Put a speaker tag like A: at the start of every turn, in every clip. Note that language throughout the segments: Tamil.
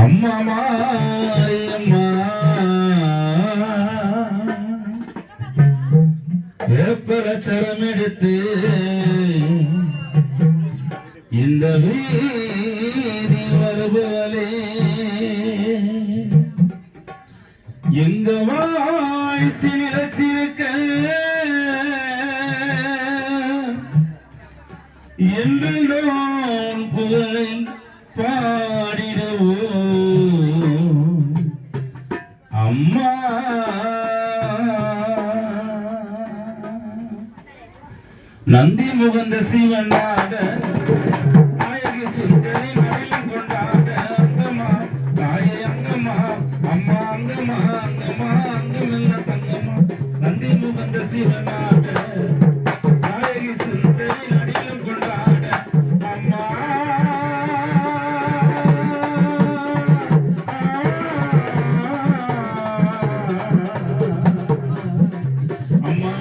A: அம்மா மாயம்மா வேப்பரச்சரம் எடுத்து இந்த வீதி வருபவளே எங்க வாய்சி நிலச்சிருக்க என்று நான் புகழை பாடிடுவோ அம்மா நந்தி முகந்த சிவனாக நாயகி சுந்தரி நடிலும் கொண்டாட அங்கம்மா தாயே அங்கம்மா அம்மா அங்கம்மா அங்கம்மா அங்கமில்ல தங்கம்மா நந்தி முகந்த சிவனாக நாயகி சுந்தரி நடிலும் கொண்டாட அம்மா அம்மா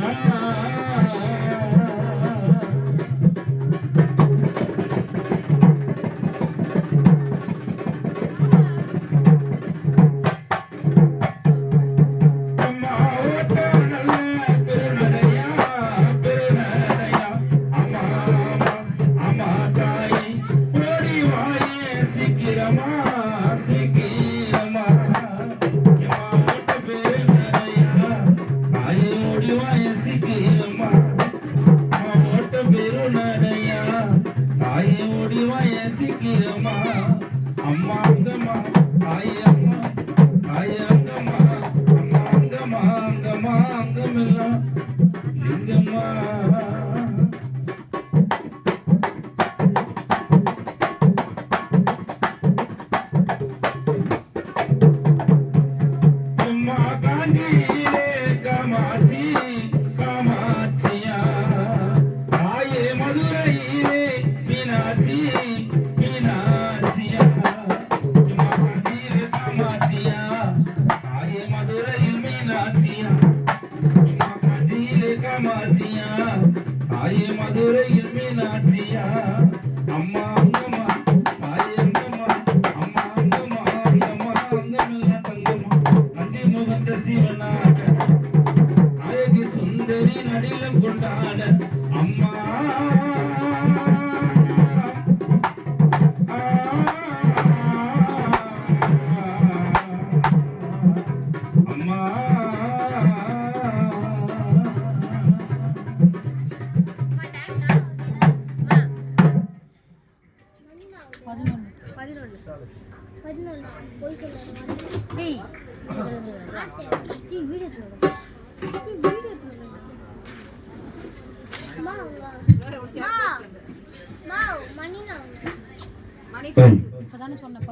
A: மதுரையில் மீனாட்சியா அம்மா அங்கம்மா தாயே அங்கம்மா அம்மா அங்கம்மா அங்கம்மா அங்கமில்ல தங்கம்மா நந்தி முகந்த சிவனாக நாயகி சுந்தரி நடிலம் கொண்டாட அம்மா அம்மா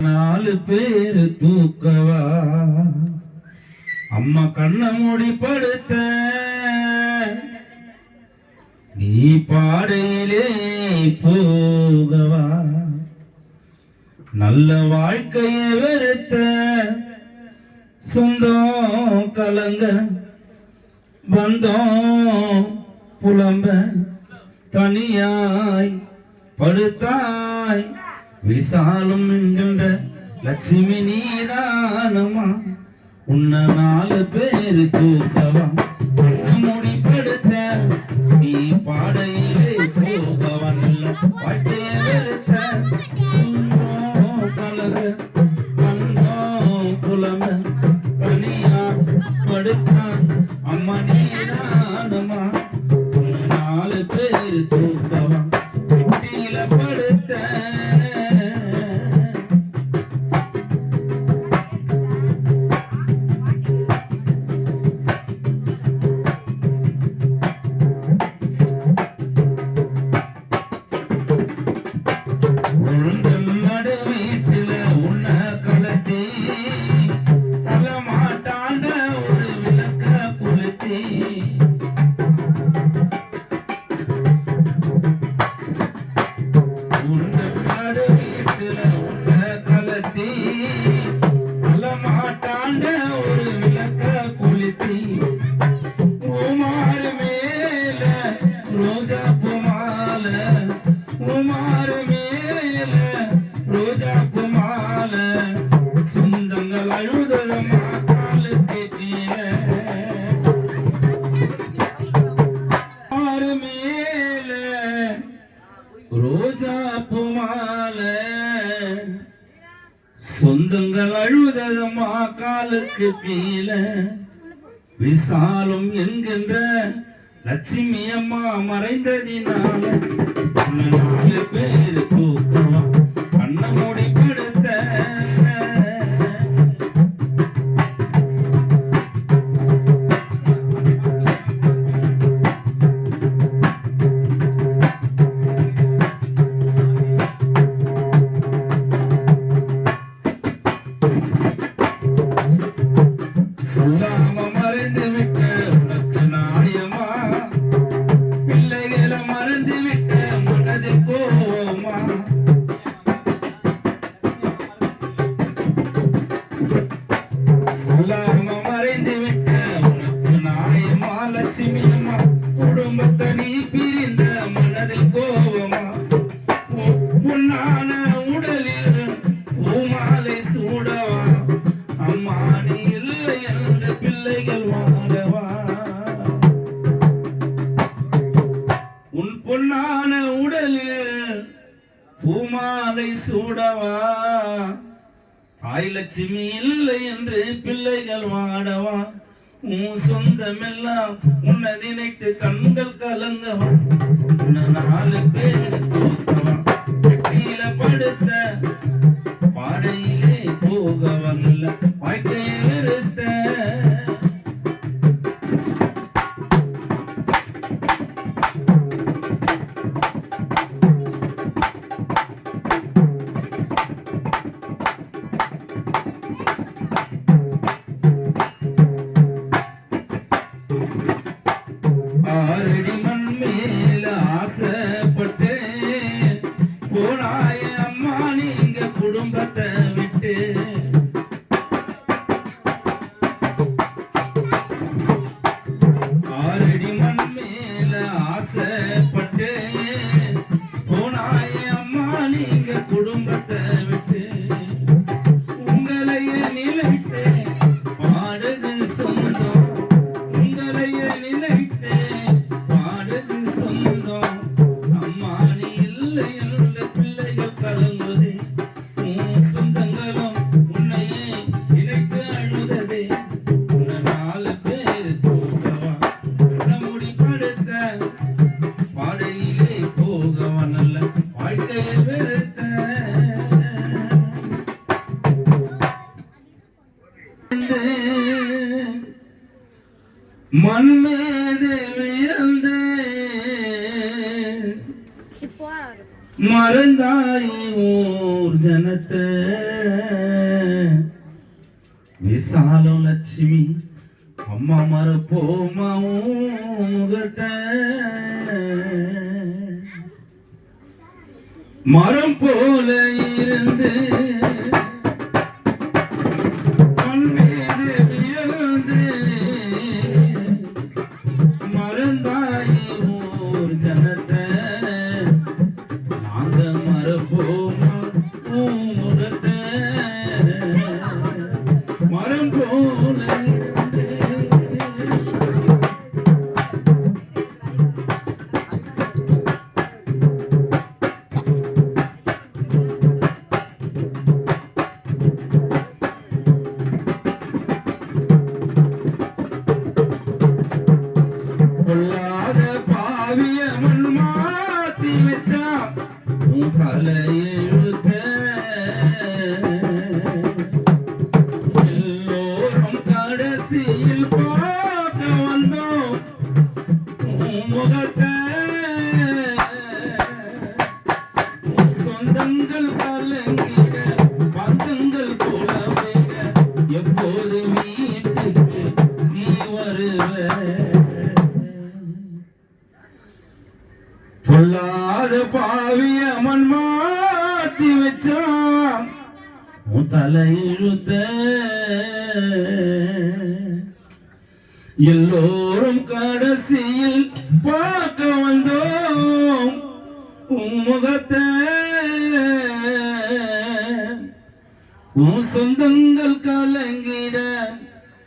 A: நாலு பேரு தூக்கவா அம்மா கண்ண மூடி படுத்த நீ பாடையிலே போகவா நல்ல வாழ்க்கையை வெறுத்த சொந்தம் கலங்க பந்தம் புலம்ப தனியாய் படுத்தாய் விசாலம் என்கின்ற லட்சுமி நீதானமா உன்ன நாலு பேரு தூக்கவா மூடி படுத்த நீ பாடையிலே போகவா நல்ல வாழ்க்கையை வெறுத்த கலங்க பந்தம் புலம்ப தனியா படுத்தான் அம்மா நீதானமா நாலு பேரு தூக்கவா குட்டியில படுத்த நடு வீட்டுல உன்ன கலத்தி தல மாட்டாண்ட ஒரு விளக்க கொளுத்தி உருண்ட சொந்தங்கள் அழுததம்மா காலுக்கு கீழே விசாலம் என்கின்ற லட்சுமி அம்மா மறைந்ததினால 4 பேரு தூக்கமா கண்ணமூடி படுத்த சொல்லாம மறைந்து விட்ட உனக்கு நாயமா பிள்ளைகளை மறந்து விட்ட மனதில் கோவமா சொல்லாம மறைந்து விட்ட உனக்கு நாயமா லட்சுமி அம்மா குடும்பத்தை நீ பிரிந்த மனதில் கோவமா பொன்னான உடலில் பூமாலை சூடவா அம்மா நீ இல்லை என்று பிள்ளைகள் வாழவா உன் பொன்னான உடலில் பூமாலை சூடவா தாய் லட்சுமி இல்லை என்று பிள்ளைகள் வாடவா உன் சொந்தமெல்லாம் உன்னை நினைத்து கண்கள் கலங்கவா உன்னை 4 பேர் தூக்கவா கீழ படுத்த பாடையிலே போகவல்ல வாழ்க்கையை வெறுத்த ஆறடி மண் மேல ஆசைப்பட்டு போனாய அம்மா நீங்க குடும்பத்தை விட்டு ஆறடி மண் மேல ஆசைப்பட்டு போனாய அம்மா நீங்க குடும்பத்தை விட்டு உங்களையே நிலைத்து பாடுது சொந்தம் உங்களையே நிலைத்து பாடுது சொந்தம் அம்மா நீ இல்லை என்று பிள்ளைகள் கலங்குதே உன் சொந்தங்களும் உன்னையே நினைத்து அழுததே உன்னை 4 பேர் தூக்கவா கண்ணமூடி படுத்த பாடையிலே போகவா நல்ல வாழ்க்கையை வெறுத்த மண் மீது விழுந்து மறந்தாய் ஊர் ஜனத்தை விசாலம் லட்சுமி அம்மா மறப்போமா முகத்தை மரம் போல இருந்து மண் மீது விழுந்து மறந்தாய் ஊர் ஜனத்தை நாங்க மறப்போமா முகத்தை மரம் போல இருந்து பொல்லாத பாவிய மண் மாத்தி வச்சா உன் தலையெழுத்த எல்லோரும் கடைசியில் பார்க்க வந்தோம் உன் முகத்தை உன் சொந்தங்கள் கலங்கிட பந்தங்கள் புலம்பிட எப்போது வீட்டுக்கு நீ வருவ பொல்லாத பாவிய மண் மாத்தி வச்சான் உன் தலையெழுத்த எல்லோரும் கடைசியில் பார்க்க வந்தோம் உன் முகத்தை உன் சொந்தங்கள் கலங்கிட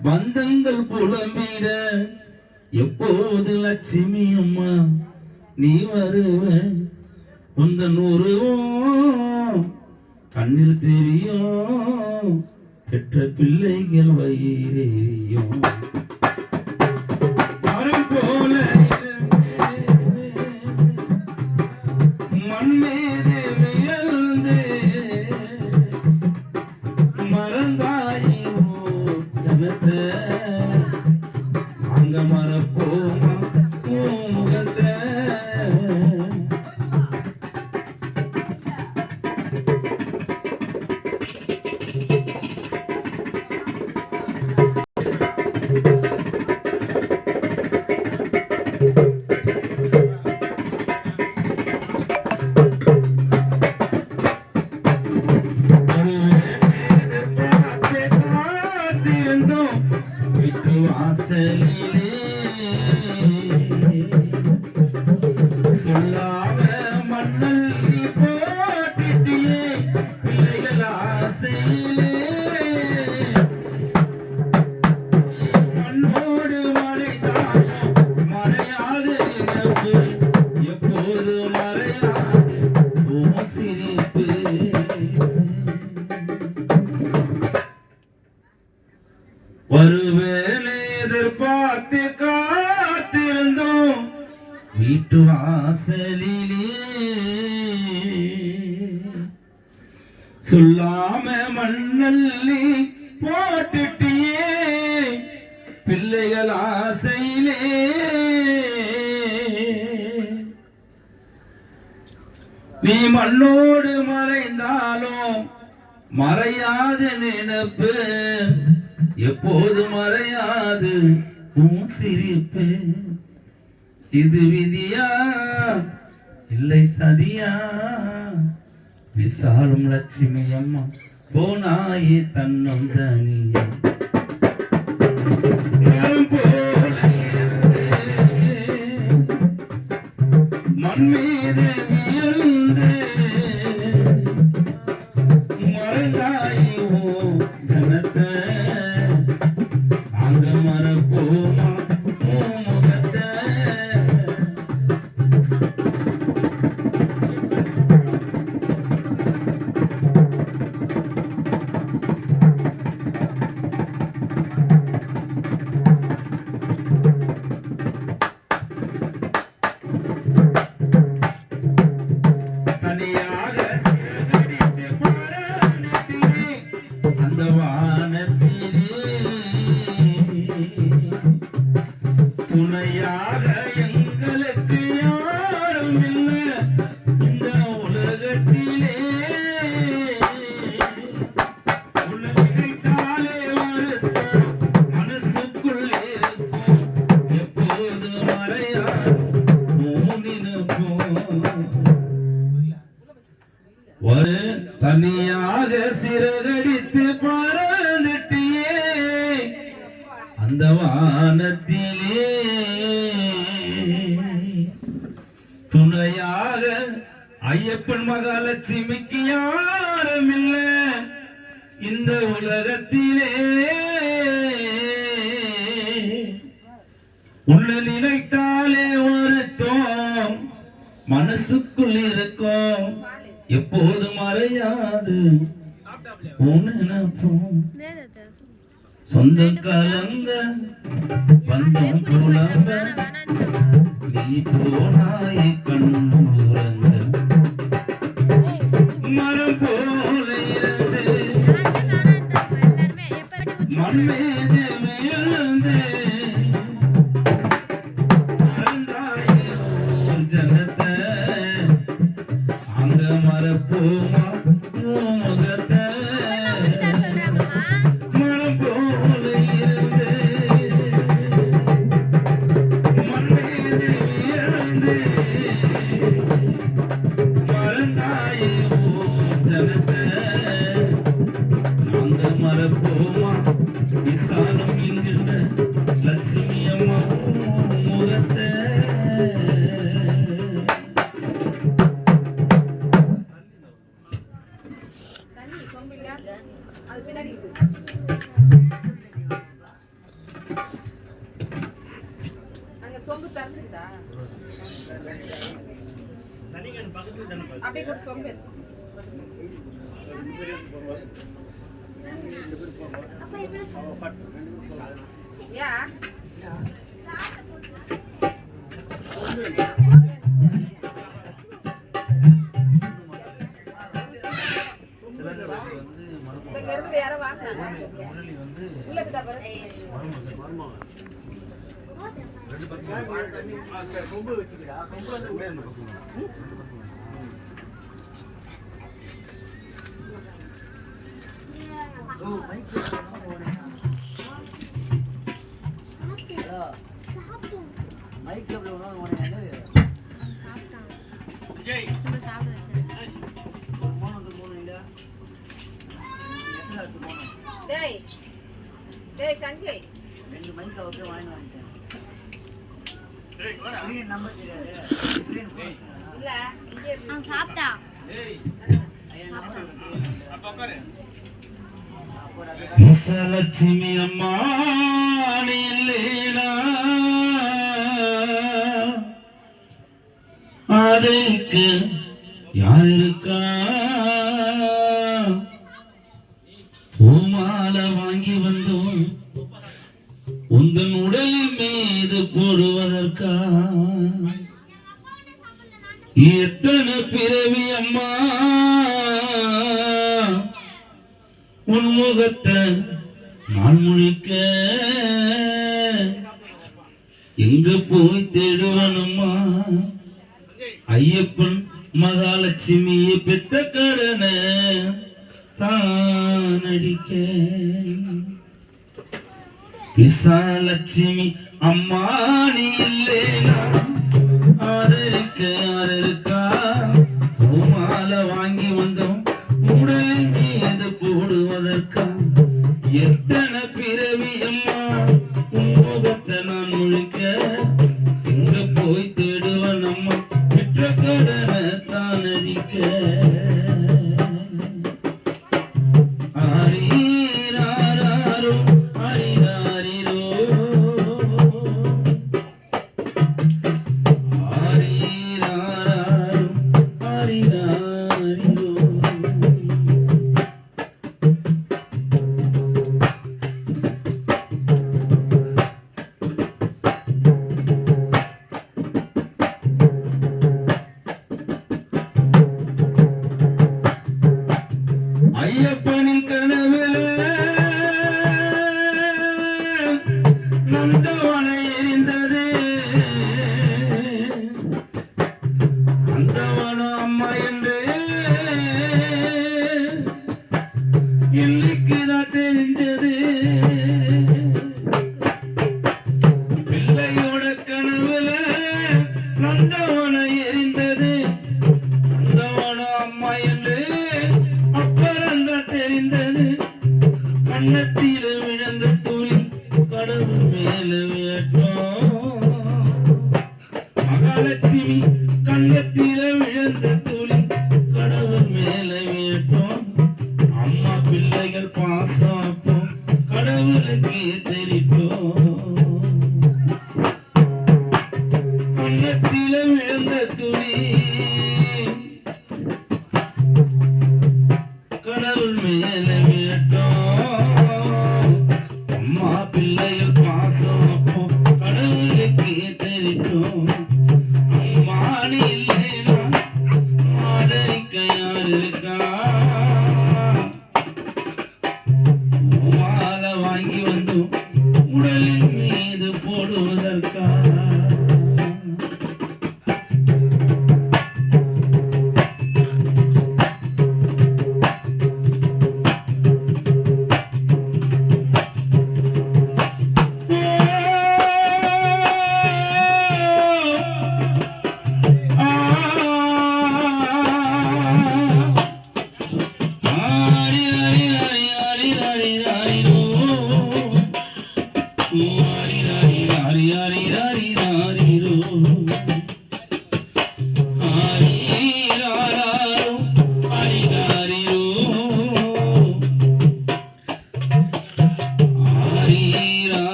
A: பந்தங்கள் புலம்பிட எப்போது லட்சுமி அம்மா நீ வருவ உந்தன் உருவம் கண்ணில் தெரியும் பெற்ற பிள்ளைகள் வயிறேயும் மரம் போல மண் மீது வியல்ந்து மறந்தாயோ ஜனத்தை அங்க மறப்போமா முகத்தை வாசலிலே சொல்லாம மண்ணல் போட்டிட்டியே பிள்ளைகள் ஆசையிலே மண்ணோடு மறைந்தாலும் மறையாது நினைப்பு எப்போது மறையாது உன் சிரிப்பு வருவேன் எதிர்பார்த்து காத்திருந்தோம் வீட்டு வாசலிலே சொல்லாம மண்ணல்லி போட்டுட்டியே பிள்ளைகள் ஆசையிலே நீ மண்ணோடு மறைந்தாலும் மறையாத நினைப்பு எப்போது மறையாது உன் சிரிப்பு இது விதியா இல்லை சதியா விசாலும் லட்சுமி அம்மா போனாயே தன்னம் தனியா மண் மீது வியல்ந்து மறைந்தாயோ ஜனத்தை அங்க மறப்போமா முகத்தை தனியாக சிறகடித்து பறந்திட்டியே அந்த வானத்திலே துணையாக எங்களுக்கு யாரும் இல்லை இந்த உலகத்திலே உலகிட்டாலே வருத்தம் மனசுக்குள்ளே இருக்கும் எப்போது மறையாது ஒரு தனியாக சிறகடித்து பறந்துட்டியே அந்த வானத்திலே துணையாக ஐயப்பன் மகாலட்சுமிக்கு யாரும் இல்லை இந்த உலகத்திலே உள்ள நினைத்தாலே வருத்தம் மனசுக்குள் இருக்கும் எப்போது மறையாது உணனப்போம் சொந்தம் கலந்த பந்தம் புலம்ப நீ போனாய் கண்ணுறங்க மரம் போல இருந்து மண் மீது விழுந்து ஜனத்தை அங்க மறப்போமா முகத்தை மனம் போல இருந்து மண் மீது விழுந்து மறந்தாயே ஜனத்தை அங்க மறப்போமா விசாலம் என்கின்ற லட்சுமி அம்மா முகத்தை
B: சொம்பு தந்துதா அப்படியே கூட சொம்பு
A: லட்சுமி அம்மா நீ இல்லேனா ஆரைக்கு யார் இருக்கா? பூமாலை வாங்கி வந்தோம் உந்தன் உடலின் மீது போடுவதற்கா? எத்தனை பிறவி அம்மா உன் முகத்தை நான் முழிக்க எங்க போய் தேடுவனம்மா? ஐயப்பன் மகாலட்சுமியை பெத்த கடனை தான் அடிக்க. விசாலட்சுமி அம்மா நீ இல்லேனா ஆதரிக்க யார் இருக்கா? பூமாலை வாங்கி வந்தோம் உடலின் மீது போடுவதற்கா? எத்தனை பிறவி அம்மா உன் முகத்தை நான் முழிக்க எங்க போய் தேடுவன் அம்மா பெற்ற கடனை தான் அடிக்க. ஆரீராரோ ஆரீராரிரோ ஆரீராரோ ஆரீராரிரோ. ஐயப்பனின் கனவில் நந்தவனை எரிந்தது அந்தவனம் அம்மா என்று இன்னைக்கு நான் தெரிஞ்சது. பிள்ளையோட கனவுல நந்தவனை எரிந்தது அந்தவனம் அம்மா என்று அப்பறந்தான் தெரிந்தது. கண்ணத்தில விழுந்த துளி கடவுள் மேல வேட்டோம். மகாலட்சுமி கண்ணத்தில விழுந்த துளி கடவுள் மேல வேட்டோம். அம்மா பிள்ளைகள் பாசம் அப்போ கடவுளுக்கு தெரிப்போம். கண்ணத்தில விழுந்த துளி கடவுள் மேல வேட்டோம். அம்மா பிள்ளைகள் பாசம் அப்போ கடவுளுக்கு தெரிப்போம். அம்மா நீ இல்லேனா ஆதரிக்க யார் இருக்கா? பூமாலை வாங்கி வந்தோம் உடலின் மீது போடுவதற்கா?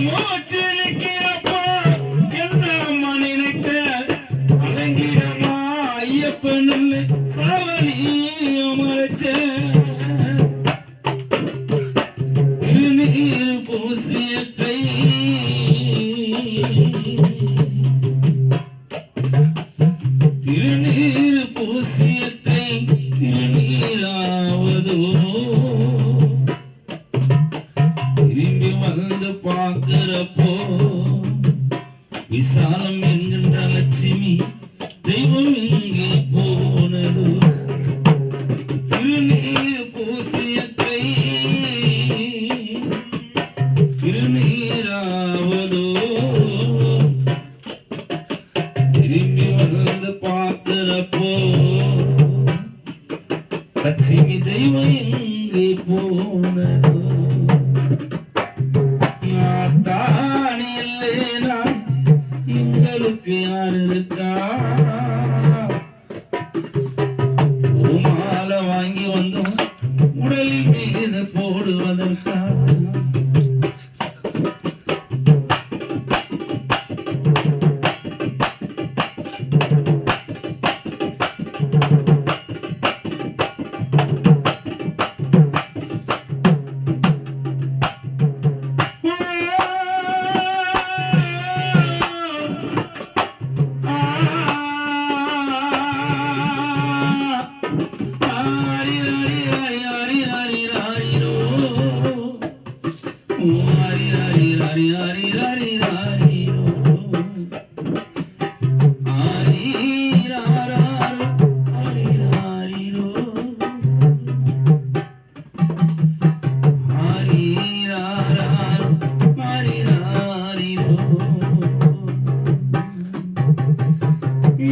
A: மூச்சு நிக்கிறப்போ என்ன நினைத்த அலங்கிரமா ஐயப்பன் சாவலியும் மறைச்ச திருநீர் பூசிய கை திருநீர் பூசிய கை திருநீராவதோ திரும்பி வந்து பார்க்கிறப்போ விசாலம் என்கின்ற லட்சுமி தெய்வம் எங்கே போனதோ திருநீர் பூசிய கை திருநீராவதோ திரும்பி வந்து பார்க்கிறப்போ லட்சுமி தெய்வம் எங்கே போனதோ தானி இல்லைனா எங்களுக்கு யார் இருக்கா மாலை வாங்கி வந்தோம் உடலில் மீது போடுவதற்கா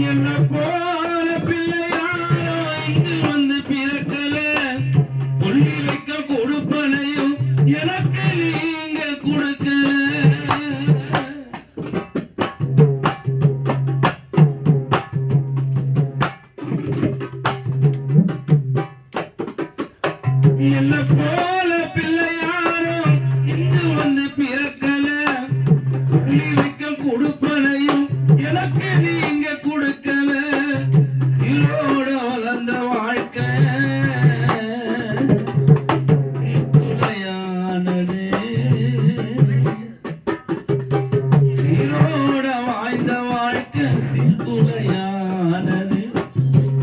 A: என்ன போல பிள்ளையாரோ இங்கு வந்து பிறக்கல கொள்ளி வைக்க கொடுப்பனையும் எனக்கு நீங்க கொடுக்கல என்ன போல பிள்ளையாரோ இங்கு வந்து பிறக்கல கொள்ளி வைக்க கொடுப்பனையும் எனக்கு நீங்க கொடுக்கல சீரோட வளர்ந்த வாழ்க்கை சீர்குலையானது சீரோட வாழ்ந்த வாழ்க்கை சீர்குலையானது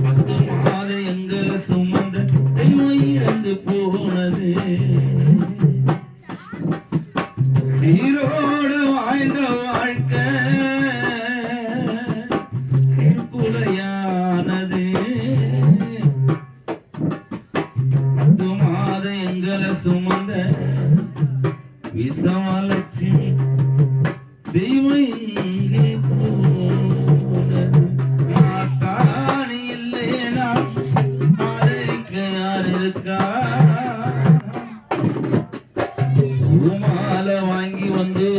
A: 10 மாத எங்களை சுமந்த தெய்வம் இறந்து போனது சீரோட வாழ்ந்த வாழ்க்கை சீர்குலையானது 10 மாத எங்களை சுமந்த விசமலட்சுமி தெய்வம் எங்கே போனது மாத்தாணி இல்லைனா ஆதரிக்க யார் இருக்கா மாலை வாங்கி வந்து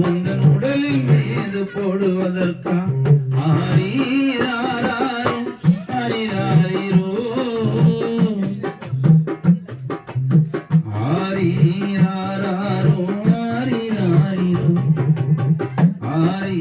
A: உந்தன் உடலின் மீது போடுவதற்கா ஆரீராரோ ஆரீராரோ ஆரீராரோ ஆரீராரோ ஆரீ